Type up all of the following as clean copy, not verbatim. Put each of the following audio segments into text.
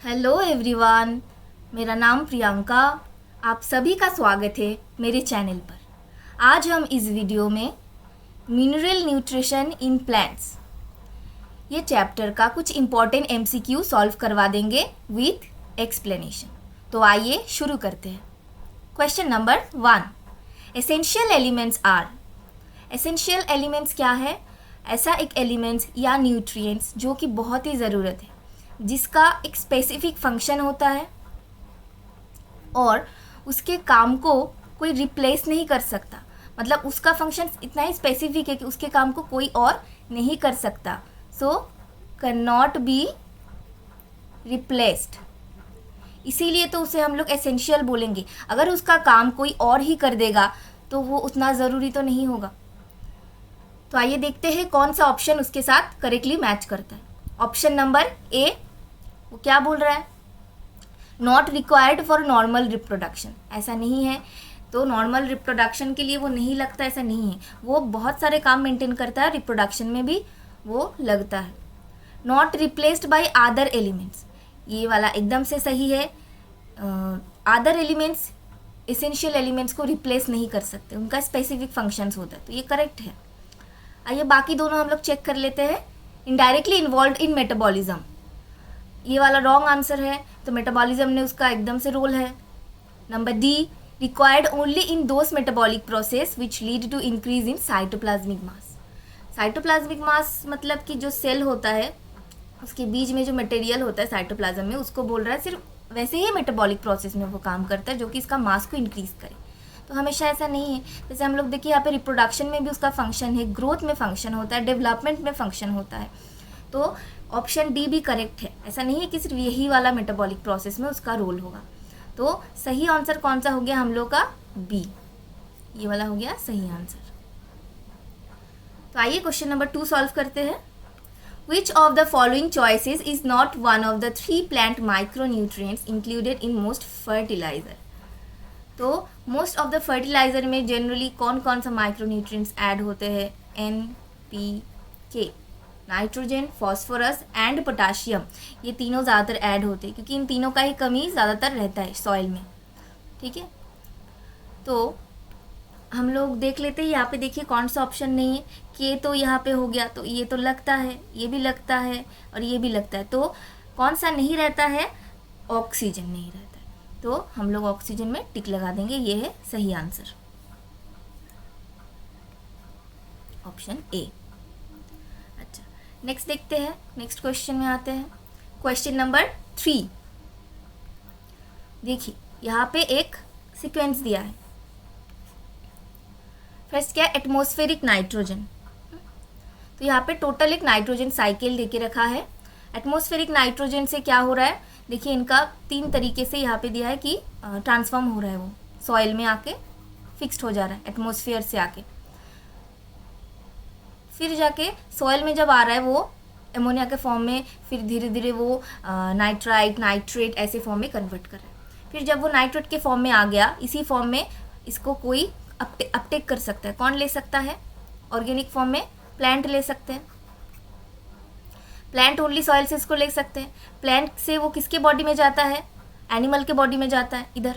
Hello everyone, मेरा नाम प्रियंका। आप सभी का स्वागत है मेरे चैनल पर। आज हम इस वीडियो में मिनरल न्यूट्रिशन इन प्लांट्स ये चैप्टर का कुछ इम्पॉर्टेंट एमसीक्यू सॉल्व करवा देंगे विथ एक्सप्लेनेशन। तो आइए शुरू करते हैं। Question number 1, essential elements are. Essential elements क्या है? ऐसा एक एलिमेंट्स या न्यूट्रिएंट्स जो कि बहुत ही ज़रूरत है, जिसका एक स्पेसिफिक फंक्शन होता है और उसके काम को कोई रिप्लेस नहीं कर सकता। मतलब उसका फंक्शन इतना ही स्पेसिफिक है कि उसके काम को कोई और नहीं कर सकता। So can not be replaced, इसीलिए तो उसे हम लोग एसेंशियल बोलेंगे। अगर उसका काम कोई और ही कर देगा तो वो उतना ज़रूरी तो नहीं होगा। तो आइए देखते हैं कौन सा ऑप्शन उसके साथ करेक्टली मैच करता है। ऑप्शन नंबर ए, वो क्या बोल रहा है? Not required for normal reproduction. ऐसा नहीं है, तो नॉर्मल रिप्रोडक्शन के लिए वो नहीं लगता, ऐसा नहीं है। वो बहुत सारे काम मेंटेन करता है, रिप्रोडक्शन में भी वो लगता है। Not replaced by other elements, ये वाला एकदम से सही है। अदर एलिमेंट्स एसेंशियल एलिमेंट्स को रिप्लेस नहीं कर सकते, उनका स्पेसिफिक फंक्शंस होता है, तो ये करेक्ट है। आइए बाकी दोनों हम लोग चेक कर लेते हैं। इनडायरेक्टली इन्वॉल्व इन मेटाबॉलिज्म, ये वाला रॉन्ग आंसर है, तो मेटाबॉलिज्म ने उसका एकदम से रोल है। Number D, required only in those metabolic process which lead to increase in cytoplasmic mass. Cytoplasmic mass मतलब कि जो सेल होता है उसके बीच में जो मटेरियल होता है साइटोप्लाज्म में, उसको बोल रहा है। सिर्फ वैसे ही मेटाबॉलिक प्रोसेस में वो काम करता है जो कि इसका मास को इंक्रीज करे। तो हमेशा ऐसा नहीं है। जैसे हम लोग देखिए यहाँ पे रिप्रोडक्शन में भी उसका फंक्शन है, ग्रोथ में फंक्शन होता है, डेवलपमेंट में फंक्शन होता है। तो ऑप्शन डी भी करेक्ट है। ऐसा नहीं है कि सिर्फ यही वाला मेटाबॉलिक प्रोसेस में उसका रोल होगा। तो सही आंसर कौन सा हो गया हम लोग का? बी, ये वाला हो गया सही आंसर। तो आइए क्वेश्चन नंबर 2 सॉल्व करते हैं। Which of the following choices is not one of the 3 plant micronutrients included in most fertilizer? तो मोस्ट ऑफ द फर्टिलाइज़र में जनरली कौन कौन सा माइक्रोन्यूट्रिएंट्स ऐड होते हैं? NPK, nitrogen, phosphorus and potassium, ये तीनों ज़्यादातर ऐड होते हैं क्योंकि इन तीनों का ही कमी ज़्यादातर रहता है सॉइल में। ठीक है, तो हम लोग देख लेते हैं। यहाँ पे देखिए कौन सा ऑप्शन नहीं है। के तो यहाँ पे हो गया, तो ये तो लगता है, ये भी लगता है और ये भी लगता है। तो कौन सा नहीं रहता है? ऑक्सीजन नहीं रहता है। तो हम लोग ऑक्सीजन में टिक लगा देंगे, ये है सही आंसर, ऑप्शन ए। अच्छा, नेक्स्ट देखते हैं। नेक्स्ट क्वेश्चन में आते हैं। क्वेश्चन नंबर 3, देखिए यहाँ पे एक सीक्वेंस दिया है। फर्स्ट क्या? Atmospheric nitrogen. तो यहाँ पे टोटल एक नाइट्रोजन साइकिल देके रखा है। एटमॉस्फेरिक नाइट्रोजन से क्या हो रहा है? देखिए इनका 3 तरीके से यहाँ पे दिया है कि ट्रांसफॉर्म हो रहा है, वो सॉइल में आके फिक्स्ड हो जा रहा है एटमॉस्फेयर से आके, फिर जाके सॉइल में जब आ रहा है वो एमोनिया के फॉर्म में, फिर धीरे धीरे वो नाइट्राइट, नाइट्रेट ऐसे फॉर्म में कन्वर्ट कर रहा है। फिर जब वो नाइट्रेट के फॉर्म में आ गया, इसी फॉर्म में इसको कोई अपटेक कर सकता है। कौन ले सकता है? ऑर्गेनिक फॉर्म में प्लांट ले सकते हैं। प्लांट ओनली सॉइल से इसको ले सकते हैं। प्लांट से वो किसके बॉडी में जाता है? एनिमल के बॉडी में जाता है इधर।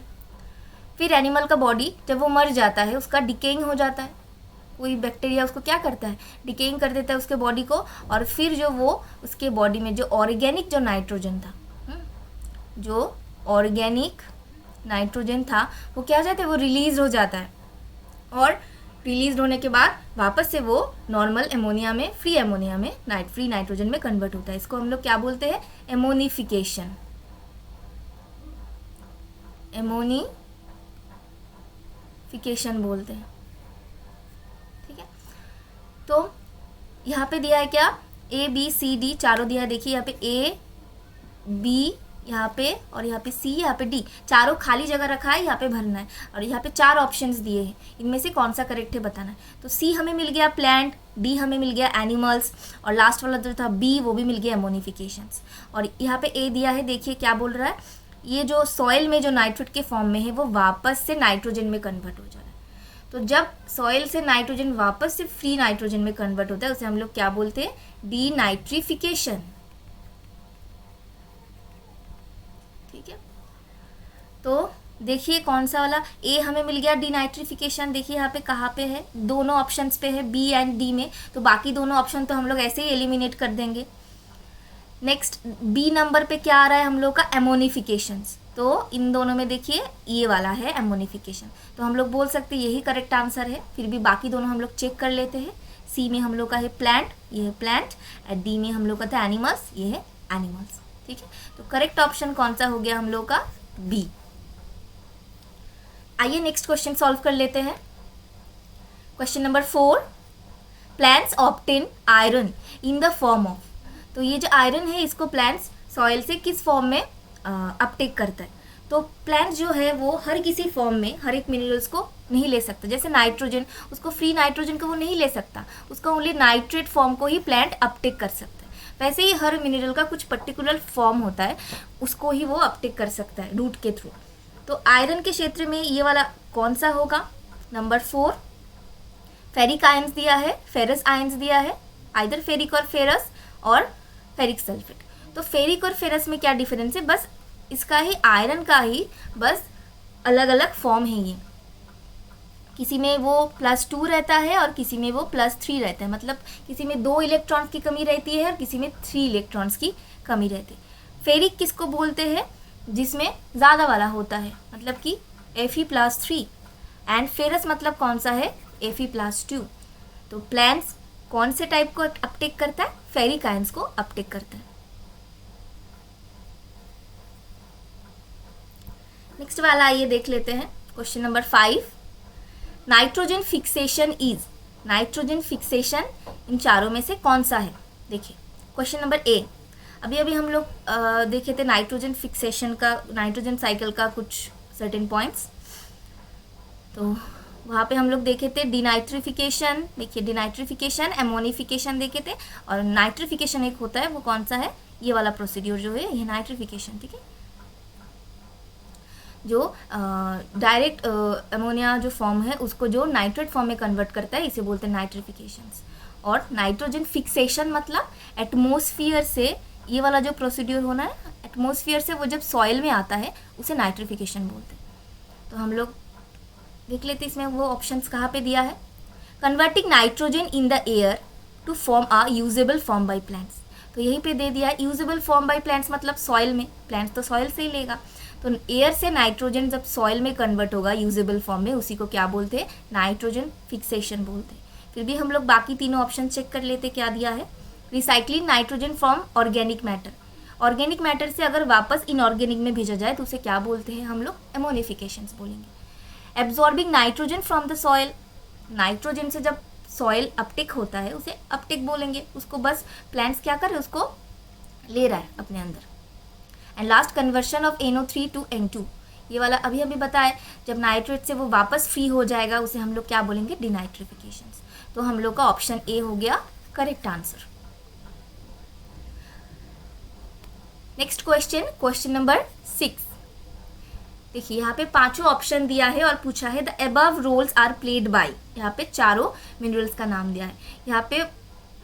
फिर एनिमल का बॉडी जब वो मर जाता है, उसका डिकेइंग हो जाता है। कोई बैक्टीरिया उसको क्या करता है? डिकेइंग कर देता है उसके बॉडी को, और फिर जो वो उसके बॉडी में जो ऑर्गेनिक जो नाइट्रोजन था, जो ऑर्गेनिक नाइट्रोजन था, वो क्या हो जाता है? वो रिलीज हो जाता है, और रिलीज होने के बाद वापस से वो नॉर्मल एमोनिया में, फ्री एमोनिया में, फ्री नाइट्रोजन में कन्वर्ट होता है। इसको हम लोग क्या बोलते हैं? एमोनिफिकेशन। एमोनिफिकेशन बोलते हैं। ठीक है, तो यहाँ पे दिया है क्या? ABCD चारों दिया है। देखिए यहाँ पे A, B यहाँ पे, और यहाँ पे C, यहाँ पे D, चारों खाली जगह रखा है, यहाँ पे भरना है। और यहाँ पे 4 ऑप्शंस दिए हैं, इनमें से कौन सा करेक्ट है बताना है। तो C हमें मिल गया प्लांट, D हमें मिल गया एनिमल्स, और लास्ट वाला जो था B, वो भी मिल गया एमोनिफिकेशंस। और यहाँ पे A दिया है, देखिए क्या बोल रहा है? ये जो सॉइल में जो नाइट्रेट के फॉर्म में है वो वापस से नाइट्रोजन में कन्वर्ट हो जा रहा है। तो जब सॉइल से नाइट्रोजन वापस से फ्री नाइट्रोजन में कन्वर्ट होता है, उसे हम लोग क्या बोलते हैं? डीनाइट्रिफिकेशन। ठीक है। तो देखिए कौन सा वाला ए हमें मिल गया डीनाइट्रिफिकेशन। देखिए यहाँ पे कहाँ पे है, दोनों ऑप्शंस पे है, बी एंड डी में, तो बाकी दोनों ऑप्शन तो हम लोग ऐसे ही एलिमिनेट कर देंगे। नेक्स्ट बी नंबर पे क्या आ रहा है हम लोग का, एमोनिफिकेशंस। तो इन दोनों में देखिए ये वाला है एमोनिफिकेशन, तो हम लोग बोल सकते हैं यही करेक्ट आंसर है। फिर भी बाकी दोनों हम लोग चेक कर लेते हैं। सी में हम लोग का है प्लांट, ये है प्लांट, और डी में हम लोग का था एनिमल्स, ये है एनिमल्स, ठीक है। तो करेक्ट ऑप्शन कौन सा हो गया हम लोग का, बी। आइए नेक्स्ट क्वेश्चन सॉल्व कर लेते हैं। Question number 4, plants obtain iron in the form of. तो ये जो आयरन है इसको प्लांट्स सॉइल से किस फॉर्म में अपटेक करता है। तो प्लांट जो है वो हर किसी फॉर्म में हर एक मिनरल्स को नहीं ले सकता। जैसे नाइट्रोजन, उसको फ्री नाइट्रोजन को वो नहीं ले सकता, उसका ओनली नाइट्रेट फॉर्म को ही प्लांट अपटेक कर सकता है। वैसे ही हर मिनरल का कुछ पर्टिकुलर फॉर्म होता है, उसको ही वो अपटेक कर सकता है रूट के थ्रू। तो आयरन के क्षेत्र में ये वाला कौन सा होगा, नंबर 4। फेरिक आयंस दिया है, फेरस आयंस दिया है, आइदर फेरिक और फेरस और फेरिक सल्फेट। तो फेरिक और फेरस में क्या डिफरेंस है, बस इसका ही आयरन का ही बस अलग अलग फॉर्म है। ये किसी में वो +2 रहता है और किसी में वो +3 रहता है, मतलब किसी में 2 इलेक्ट्रॉन्स की कमी रहती है और किसी में 3 इलेक्ट्रॉन्स की कमी रहती है। फेरिक किसको बोलते हैं, जिसमें ज़्यादा वाला होता है, मतलब कि Fe+3, एंड फेरस मतलब कौन सा है, Fe+2। तो प्लांट्स कौन से टाइप को अपटेक करता है, फेरिक आयंस को अपटेक करता है। नेक्स्ट वाला आइए देख लेते हैं, question number 5, nitrogen fixation is. Nitrogen fixation इन चारों में से कौन सा है। देखिए क्वेश्चन नंबर ए, अभी हम लोग देखे थे नाइट्रोजन फिक्सेशन का, नाइट्रोजन साइकिल का कुछ सर्टेन पॉइंट्स। तो वहाँ पे हम लोग देखे थे डिनाइट्रिफिकेशन, देखिए डिनाइट्रिफिकेशन, एमोनिफिकेशन देखे थे, और नाइट्रिफिकेशन एक होता है, वो कौन सा है, ये वाला प्रोसीड्यूर जो है ये नाइट्रिफिकेशन, ठीक है। जो डायरेक्ट अमोनिया जो फॉर्म है उसको जो नाइट्रेट फॉर्म में कन्वर्ट करता है, इसे बोलते हैं नाइट्रिफिकेशंस। और नाइट्रोजन फिक्सेशन मतलब एटमॉस्फेयर से, ये वाला जो प्रोसीड्यूर होना है, एटमॉस्फेयर से वो जब सॉइल में आता है उसे नाइट्रिफिकेशन बोलते हैं। तो हम लोग देख लेते हैं इसमें वो ऑप्शंस कहाँ पे दिया है। Converting nitrogen in the air to form a usable form by plants. तो यहीं पे दे दिया है यूजेबल फॉर्म बाय प्लांट्स, मतलब सॉइल में, प्लांट्स तो सॉइल से ही लेगा। तो एयर से नाइट्रोजन जब सॉइल में कन्वर्ट होगा यूजेबल फॉर्म में, उसी को क्या बोलते हैं, नाइट्रोजन फिक्सेशन बोलते हैं। फिर भी हम लोग बाकी तीनों ऑप्शन चेक कर लेते क्या दिया है। Recycling nitrogen from organic matter. Organic matter से अगर वापस इनऑर्गेनिक में भेजा जाए तो उसे क्या बोलते हैं हम लोग, एमोनिफिकेशंस बोलेंगे। Absorbing nitrogen from the soil. Nitrogen से जब सॉइल अपटेक होता है उसे अपटेक बोलेंगे, उसको बस प्लांट्स क्या कर रहे हैं, उसको ले रहा है अपने अंदर। And last conversion of NO3 to N2। ये वाला अभी बताया, जब नाइट्रेट से वो वापस फ्री हो जाएगा उसे हम लोग क्या बोलेंगे, डिनाइट्रिफिकेशंस। तो हम लोग का ऑप्शन ए हो गया correct answer. Next question, question number 6। देखिए यहाँ पे 5 ऑप्शन दिया है और पूछा है the above roles are played by. यहाँ पे चारों मिनरल्स का नाम दिया है। यहाँ पे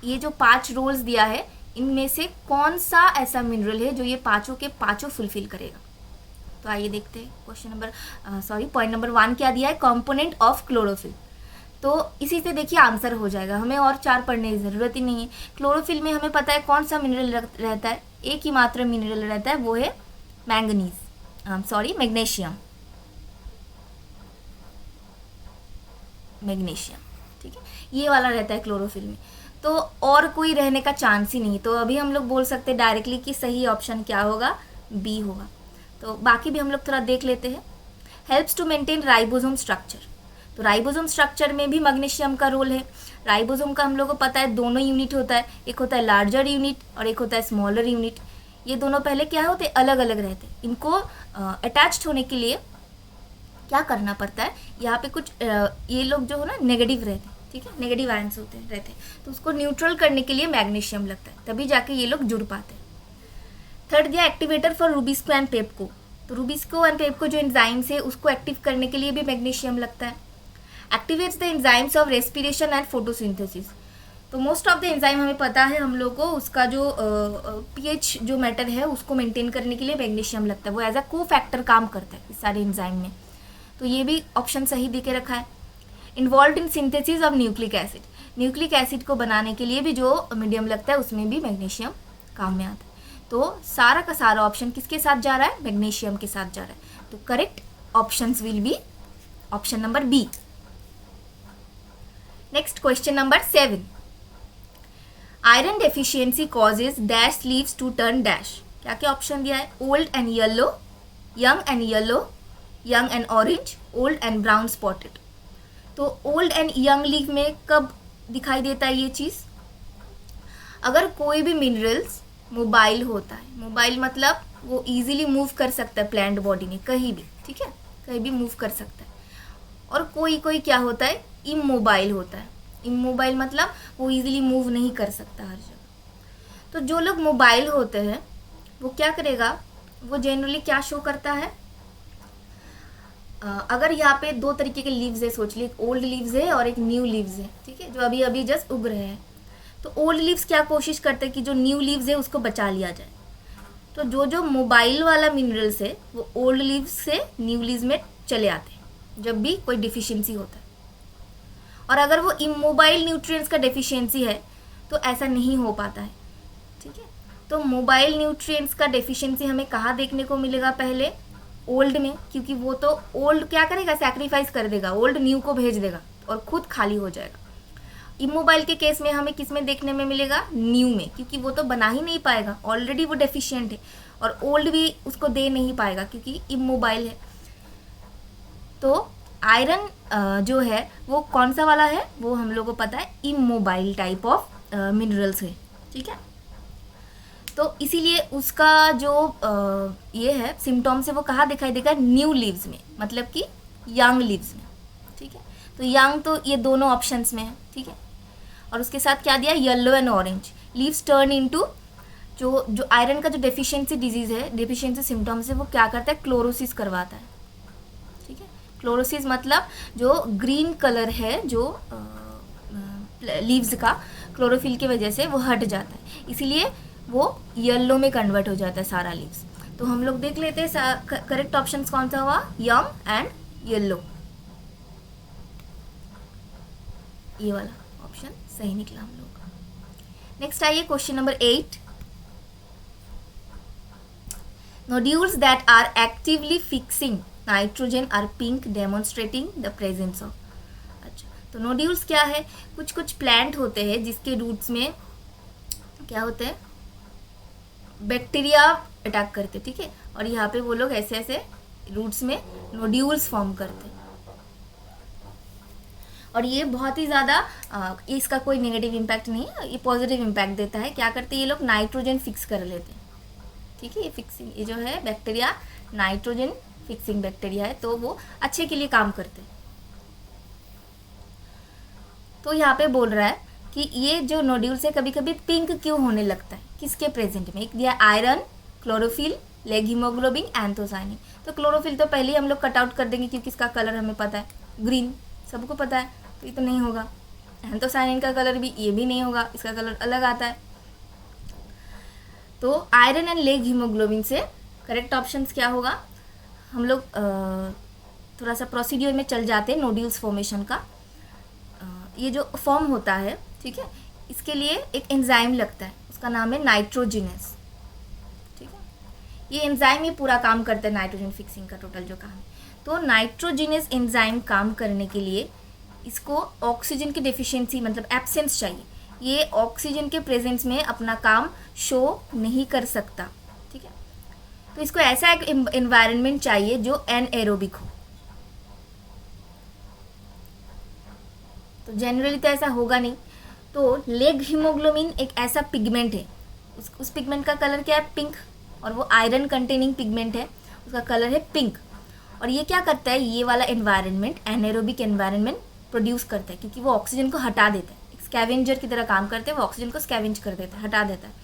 ये जो 5 रोल्स दिया है, इनमें से कौन सा ऐसा मिनरल है जो ये पांचों के पांचों फुलफिल करेगा। तो आइए देखते हैं क्वेश्चन नंबर पॉइंट नंबर 1 क्या दिया है, कंपोनेंट ऑफ क्लोरोफिल। तो इसी से देखिए आंसर हो जाएगा, हमें और 4 पढ़ने की ज़रूरत ही नहीं है। क्लोरोफिल में हमें पता है कौन सा मिनरल रहता है, एक ही मात्र मिनरल रहता है, वो है मैग्नीशियम। मैग्नीशियम, ठीक है, ये वाला रहता है क्लोरोफिल में। तो और कोई रहने का चांस ही नहीं। तो अभी हम लोग बोल सकते हैं डायरेक्टली कि सही ऑप्शन क्या होगा, बी होगा। तो बाकी भी हम लोग थोड़ा देख लेते हैं। Helps to maintain ribosome structure. तो राइबोसोम स्ट्रक्चर में भी मैग्नीशियम का रोल है। राइबोसोम का हम लोग को पता है दोनों यूनिट होता है, एक होता है लार्जर यूनिट और एक होता है स्मॉलर यूनिट। ये दोनों पहले क्या होते हैं, अलग अलग रहते हैं। इनको अटैच्ड होने के लिए क्या करना पड़ता है, यहाँ पे कुछ ये लोग जो है ना नेगेटिव रहते हैं, ठीक है, नेगेटिव आयंस रहते हैं, तो उसको न्यूट्रल करने के लिए मैग्नीशियम लगता है, तभी जाके ये लोग जुड़ पाते हैं। थर्ड दिया activator for rubisco and PEPCO. तो रूबिस्को एंड पेप्को जो एंजाइम्स है उसको एक्टिव करने के लिए भी मैग्नीशियम लगता है। Activates the enzymes of respiration and photosynthesis. तो मोस्ट ऑफ द एंजाइम हमें पता है हम लोग को उसका जो पीएच जो मैटर है उसको मेंटेन करने के लिए मैग्नीशियम लगता है, वो एज अ को फैक्टर काम करता है इस सारे एंजाइम में। तो ये भी ऑप्शन सही दे के रखा है। Involve in synthesis of nucleic acid, nucleic acid को बनाने के लिए भी जो मीडियम लगता है उसमें भी मैग्नीशियम काम में आता है। तो सारा का सारा ऑप्शन किसके साथ जा रहा है? मैग्नीशियम के साथ जा रहा है। तो correct options will be option number B. Next question number 7, iron deficiency causes dash leaves to turn dash. क्या क्या ऑप्शन दिया है? Old and yellow, young and yellow, young and orange, old and brown spotted. तो old and young leave में कब दिखाई देता है ये चीज़? अगर कोई भी मिनरल्स मोबाइल होता है, मोबाइल मतलब वो इजीली मूव कर सकता है प्लांट बॉडी में कहीं भी, ठीक है, कहीं भी मूव कर सकता है। और कोई कोई क्या होता है? इमोबाइल होता है। इमोबाइल मतलब वो इजीली मूव नहीं कर सकता हर जगह। तो जो लोग मोबाइल होते हैं वो क्या करेगा? वो जनरली क्या शो करता है? अगर यहाँ पे दो तरीके के लीव्स है, सोच ली, एक ओल्ड लीव्स है और एक न्यू लीव्स है, ठीक है, जो अभी अभी जस्ट उग रहे हैं। तो ओल्ड लीव्स क्या कोशिश करते हैं कि जो न्यू लीव्स है उसको बचा लिया जाए। तो जो जो मोबाइल वाला मिनरल्स है वो ओल्ड लीव्स से न्यू लीव्स में चले आते हैं जब भी कोई डिफिशियंसी होता है। और अगर वो इमोबाइल न्यूट्रिएंट्स का डेफिशिएंसी है तो ऐसा नहीं हो पाता है, ठीक है। तो मोबाइल न्यूट्रिएंट्स का डेफिशिएंसी हमें कहाँ देखने को मिलेगा? पहले ओल्ड में, क्योंकि वो तो ओल्ड क्या करेगा? सैक्रिफाइस कर देगा, ओल्ड न्यू को भेज देगा और खुद खाली हो जाएगा। इमोबाइल के केस में हमें किस में देखने में मिलेगा? न्यू में, क्योंकि वो तो बना ही नहीं पाएगा, ऑलरेडी वो डेफिशिएंट है, और ओल्ड भी उसको दे नहीं पाएगा क्योंकि इमोबाइल है। तो आयरन जो है वो कौन सा वाला है? वो हम लोग को पता है इमोबाइल टाइप ऑफ मिनरल्स है, ठीक है। तो इसीलिए उसका जो ये है सिम्टम्स है वो कहाँ दिखाई देगा? न्यू लीव्स में, मतलब कि यंग लीव्स में, ठीक है। तो यंग तो ये दोनों ऑप्शंस में है, ठीक है। और उसके साथ क्या दिया? Yellow and orange leaves turn into, जो आयरन का जो डेफिशिएंसी डिजीज है, डेफिशिएंसी सिम्टम्स है, वो क्या करता है? क्लोरोसिस करवाता है, ठीक है। क्लोरोसिस मतलब जो ग्रीन कलर है जो लीव्स का, क्लोरोफिल की वजह से वो हट जाता है, इसीलिए वो येलो में कन्वर्ट हो जाता है सारा लीव्स। तो हम लोग देख लेते हैं करेक्ट ऑप्शन कौन सा हुआ? यंग एंड येलो, ये वाला ऑप्शन सही निकला हम लोग का। नेक्स्ट आइए question number 8, nodules that are actively fixing nitrogen are pink demonstrating the presence of. अच्छा, तो नोड्यूल्स क्या है? कुछ कुछ प्लांट होते हैं जिसके रूट्स में क्या होते हैं? बैक्टीरिया अटैक करते, ठीक है, और यहाँ पे वो लोग ऐसे ऐसे रूट्स में नोड्यूल्स फॉर्म करते हैं। और ये बहुत ही ज़्यादा इसका कोई नेगेटिव इम्पैक्ट नहीं है, ये पॉजिटिव इम्पैक्ट देता है। क्या करते हैं ये लोग? नाइट्रोजन फिक्स कर लेते हैं, ठीक है। ये फिक्सिंग, ये जो है बैक्टीरिया नाइट्रोजन फिक्सिंग बैक्टीरिया है, तो वो अच्छे के लिए काम करते हैं। तो यहाँ पे बोल रहा है कि ये जो नोड्यूल्स है कभी कभी पिंक क्यों होने लगता है? किसके प्रेजेंट में? एक दिया iron, chlorophyll, leg haemoglobin, anthocyanin. तो क्लोरोफिल तो पहले ही हम लोग कट आउट कर देंगे क्योंकि इसका कलर हमें पता है ग्रीन, सबको पता है, तो ये तो नहीं होगा। एंथोसाइनिन का कलर भी, ये भी नहीं होगा, इसका कलर अलग आता है। तो आयरन एंड लेग हीमोग्लोबिन से करेक्ट ऑप्शंस क्या होगा? हम लोग थोड़ा सा प्रोसीड्यूर में चल जाते हैं नोड्यूल्स फॉर्मेशन का। ये जो फॉर्म होता है, ठीक है, इसके लिए एक एंजाइम लगता है, उसका नाम है नाइट्रोजिनेस, ठीक है। ये एंजाइम ही पूरा काम करता है नाइट्रोजन फिक्सिंग का, टोटल जो काम है। तो नाइट्रोजिनेस एंजाइम काम करने के लिए इसको ऑक्सीजन की डेफिशिएंसी मतलब एब्सेंस चाहिए। ये ऑक्सीजन के प्रेजेंस में अपना काम शो नहीं कर सकता, ठीक है। तो इसको ऐसा एक एनवायरनमेंट चाहिए जो एनएरोबिक हो। तो जनरली तो ऐसा होगा नहीं। तो लेग हीमोग्लोबिन एक ऐसा पिगमेंट है, उस पिगमेंट का कलर क्या है? पिंक, और वो आयरन कंटेनिंग पिगमेंट है, उसका कलर है पिंक। और ये क्या करता है? ये वाला एनवायरनमेंट एनएरोबिक एनवायरनमेंट प्रोड्यूस करता है, क्योंकि वो ऑक्सीजन को हटा देता है, एक स्कैवेंजर की तरह काम करते हैं, वो ऑक्सीजन को स्कैवेंज कर देता है, हटा देता है।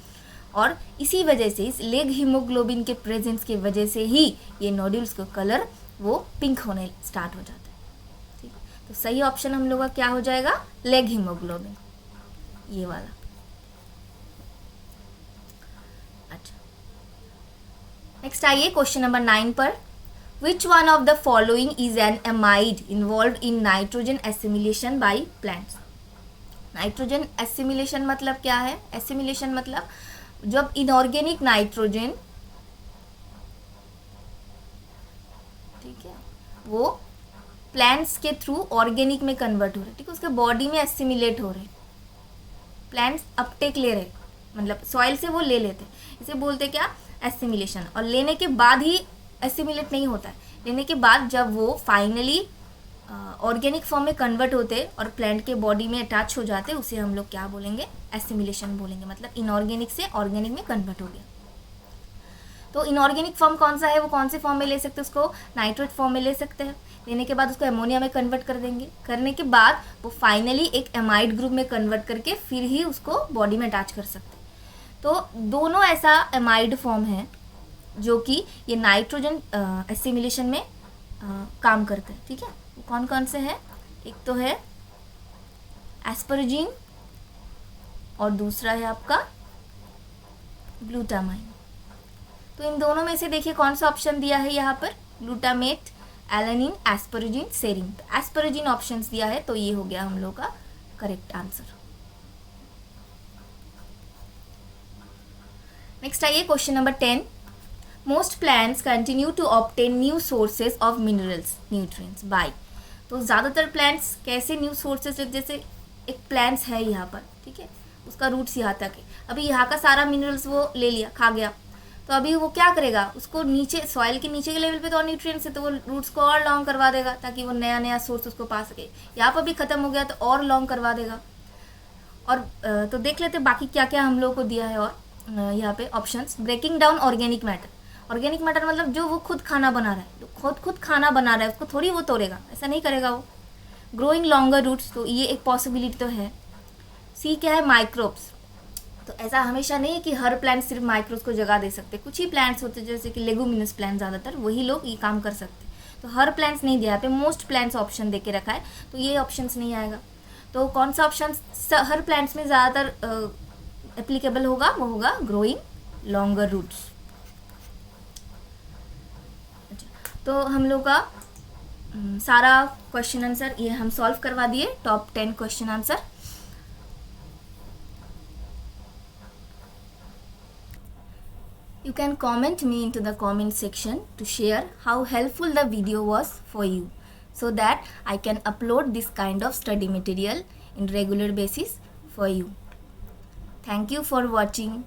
और इसी वजह से, इस लेग हीमोग्लोबिन के प्रेजेंस की वजह से ही ये नोड्यूल्स का कलर वो पिंक होने स्टार्ट हो जाता है, ठीक है। तो सही ऑप्शन हम लोग का क्या हो जाएगा? लेग हीमोग्लोबिन, ये वाला। अच्छा, नेक्स्ट आइए क्वेश्चन नंबर 9 पर। Which one of the following is an amide involve in nitrogen assimilation by plants. Nitrogen assimilation मतलब क्या है? एसिमिलेशन मतलब जब इनऑर्गेनिक नाइट्रोजन, ठीक है, वो प्लांट्स के थ्रू ऑर्गेनिक में कन्वर्ट हो रहे, ठीक है, उसके बॉडी में एसिमिलेट हो रहे, प्लांट्स अपटेक ले रहे, मतलब सॉइल से वो ले लेते, इसे बोलते क्या? एसिमिलेशन। और लेने के बाद ही एसिमिलेट नहीं होता है, लेने के बाद जब वो फाइनली ऑर्गेनिक फॉर्म में कन्वर्ट होते और प्लांट के बॉडी में अटैच हो जाते, उसे हम लोग क्या बोलेंगे? एसिमिलेशन बोलेंगे। मतलब इनऑर्गेनिक से ऑर्गेनिक में कन्वर्ट हो गया। तो इनऑर्गेनिक फॉर्म कौन सा है? वो कौन से फॉर्म में ले सकते हैं? उसको नाइट्रेट फॉर्म में ले सकते हैं। लेने के बाद उसको अमोनिया में कन्वर्ट कर देंगे। करने के बाद वो फाइनली एक एमाइड ग्रुप में कन्वर्ट करके फिर ही उसको बॉडी में अटैच कर सकते हैं। तो दोनों ऐसा एमाइड फॉर्म है जो कि ये नाइट्रोजन एसिमिलेशन में काम करते हैं, ठीक है। वो कौन कौन से हैं? एक तो है एस्परजीन और दूसरा है आपका ग्लूटामाइन। तो इन दोनों में से देखिए कौन सा ऑप्शन दिया है यहाँ पर? Glutamate, alanine, asparagine, serine. तो एस्परजीन ऑप्शंस दिया है, तो ये हो गया हम लोग का करेक्ट आंसर। नेक्स्ट आइए question number 10। Most plants continue to obtain new sources of minerals nutrients by. तो ज़्यादातर प्लांट्स कैसे न्यू सोर्सेज, जैसे एक प्लांट्स है यहाँ पर, ठीक है, उसका रूट्स यहाँ तक है, अभी यहाँ का सारा मिनरल्स वो ले लिया, खा गया, तो अभी वो क्या करेगा? उसको नीचे सॉइल के नीचे के लेवल पे तो और न्यूट्रिएंट्स है, तो वो रूट्स को और लॉन्ग करवा देगा ताकि वो नया नया सोर्स उसको पा सके। यहाँ पर भी ख़त्म हो गया तो और लॉन्ग करवा देगा। और तो देख लेते बाकी क्या क्या हम लोग को दिया है। और यहाँ पे options, breaking down organic matter. Organic matter मतलब जो वो खुद खाना बना रहा है, जो खुद खाना बना रहा है, उसको थोड़ी वो तोड़ेगा, ऐसा नहीं करेगा वो। ग्रोइंग लॉन्गर रूट्स, तो ये एक पॉसिबिलिटी तो है। सी क्या है? माइक्रोब्स। तो ऐसा हमेशा नहीं है कि हर प्लांट सिर्फ माइक्रोब्स को जगह दे सकते, कुछ ही प्लांट्स होते हैं जैसे कि लेगुमिनस प्लांट, ज़्यादातर वही लोग ये काम कर सकते हैं। तो हर प्लांट्स नहीं दिया, यहाँ पे मोस्ट प्लांट्स ऑप्शन दे के रखा है, तो ये ऑप्शंस नहीं आएगा। तो कौन सा ऑप्शन हर प्लांट्स में ज़्यादातर एप्लीकेबल होगा? वो होगा ग्रोइंग लॉन्गर रूट्स। तो हम लोग का सारा क्वेश्चन आंसर ये हम सॉल्व करवा दिए, top 10 question answer. You can comment me into the comment section to share how helpful the video was for you, so that I can upload this kind of study material in regular basis for you. Thank you for watching.